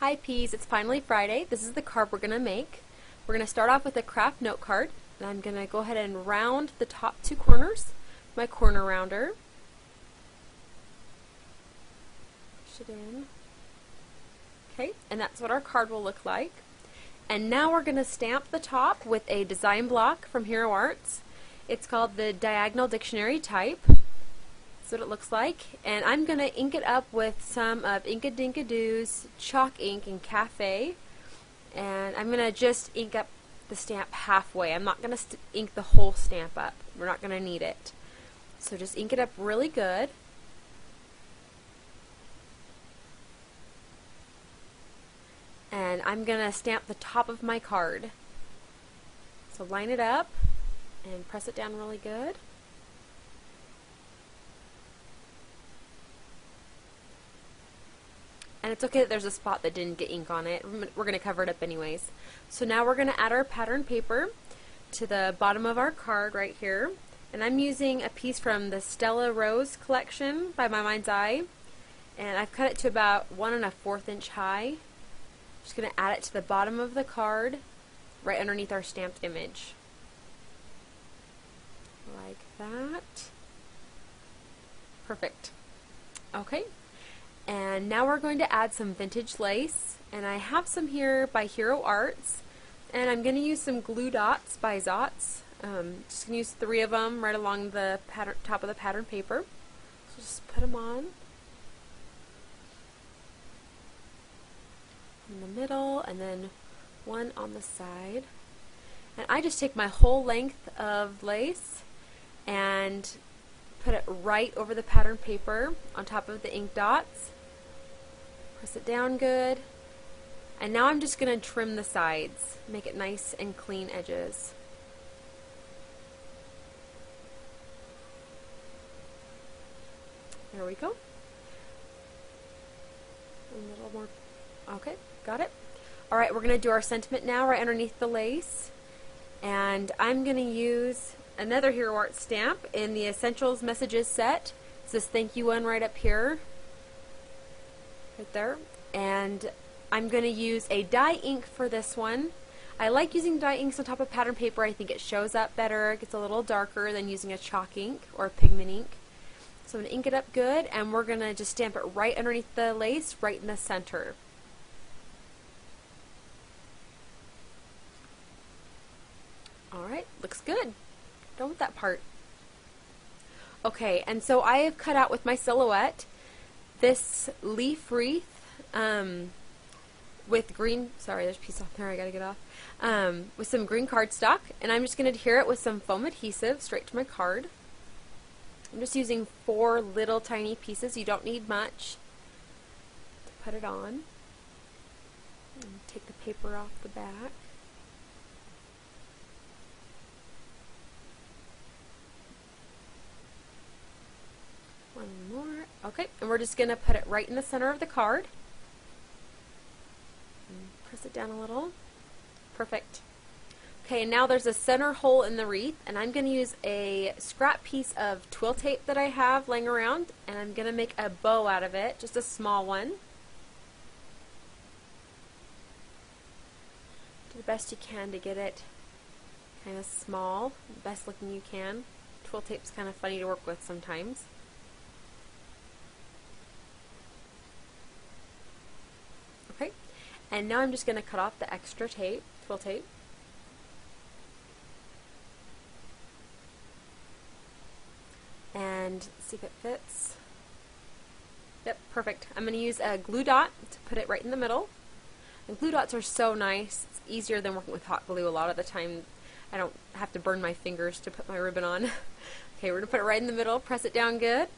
Hi Peas, it's finally Friday. This is the card we're going to make. We're going to start off with a craft note card, and I'm going to go ahead and round the top two corners, my corner rounder. Push it in. Okay, and that's what our card will look like. And now we're going to stamp the top with a design block from Hero Arts. It's called the Diagonal Dictionary Type. That's what it looks like. And I'm going to ink it up with some of Inkadinkadoo's chalk ink in Cafe. And I'm going to just ink up the stamp halfway. I'm not going to ink the whole stamp up. We're not going to need it. So just ink it up really good. And I'm going to stamp the top of my card. So line it up and press it down really good. And it's okay that there's a spot that didn't get ink on it. We're going to cover it up anyways. So now we're going to add our pattern paper to the bottom of our card right here. And I'm using a piece from the Stella Rose collection by My Mind's Eye. And I've cut it to about 1 1/4 inch high. Just going to add it to the bottom of the card, right underneath our stamped image. Like that. Perfect. Okay. And now we're going to add some vintage lace. And I have some here by Hero Arts. And I'm going to use some glue dots by Zots. Just going to use 3 of them right along the top of the pattern paper. So just put them on. In the middle, and then 1 on the side. And I just take my whole length of lace and put it right over the pattern paper on top of the ink dots. Press it down good. And now I'm just going to trim the sides, make it nice and clean edges. There we go. A little more. Okay, got it. Alright, we're going to do our sentiment now right underneath the lace. And I'm going to use another Hero Arts stamp in the Essentials Messages set. It's this thank you one right up here. Right there. And I'm going to use a dye ink for this one. I like using dye inks on top of pattern paper. I think it shows up better. It gets a little darker than using a chalk ink or a pigment ink. So I'm going to ink it up good, and we're going to just stamp it right underneath the lace, right in the center. Alright, looks good. Done with that part. Okay, and so I have cut out with my silhouette this leaf wreath with green, sorry, there's a piece off there I gotta get off, with some green cardstock, and I'm just going to adhere it with some foam adhesive straight to my card. I'm just using 4 little tiny pieces. You don't need much to put it on. And take the paper off the back. One more. Okay, and we're just going to put it right in the center of the card. And press it down a little. Perfect. Okay, and now there's a center hole in the wreath, and I'm going to use a scrap piece of twill tape that I have laying around, and I'm going to make a bow out of it, just a small one. Do the best you can to get it kind of small, the best looking you can. Twill tape's kind of funny to work with sometimes. Okay, and now I'm just going to cut off the extra tape, twill tape. And see if it fits. Yep, perfect. I'm going to use a glue dot to put it right in the middle. And glue dots are so nice. It's easier than working with hot glue a lot of the time. I don't have to burn my fingers to put my ribbon on. Okay, we're going to put it right in the middle, press it down good.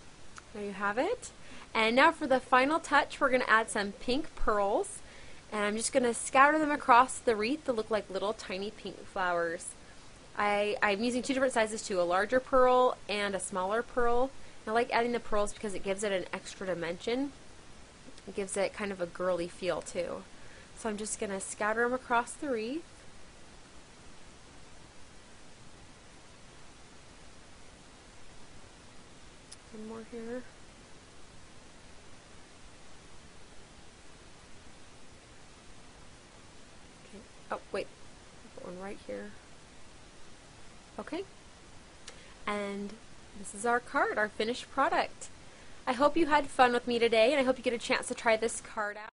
There you have it. And now for the final touch, we're going to add some pink pearls. And I'm just going to scatter them across the wreath to look like little tiny pink flowers. I'm using 2 different sizes too, a larger pearl and a smaller pearl. And I like adding the pearls because it gives it an extra dimension. It gives it kind of a girly feel too. So I'm just going to scatter them across the wreath. One more here. Oh, wait. Put one right here. Okay. And this is our card, our finished product. I hope you had fun with me today, and I hope you get a chance to try this card out.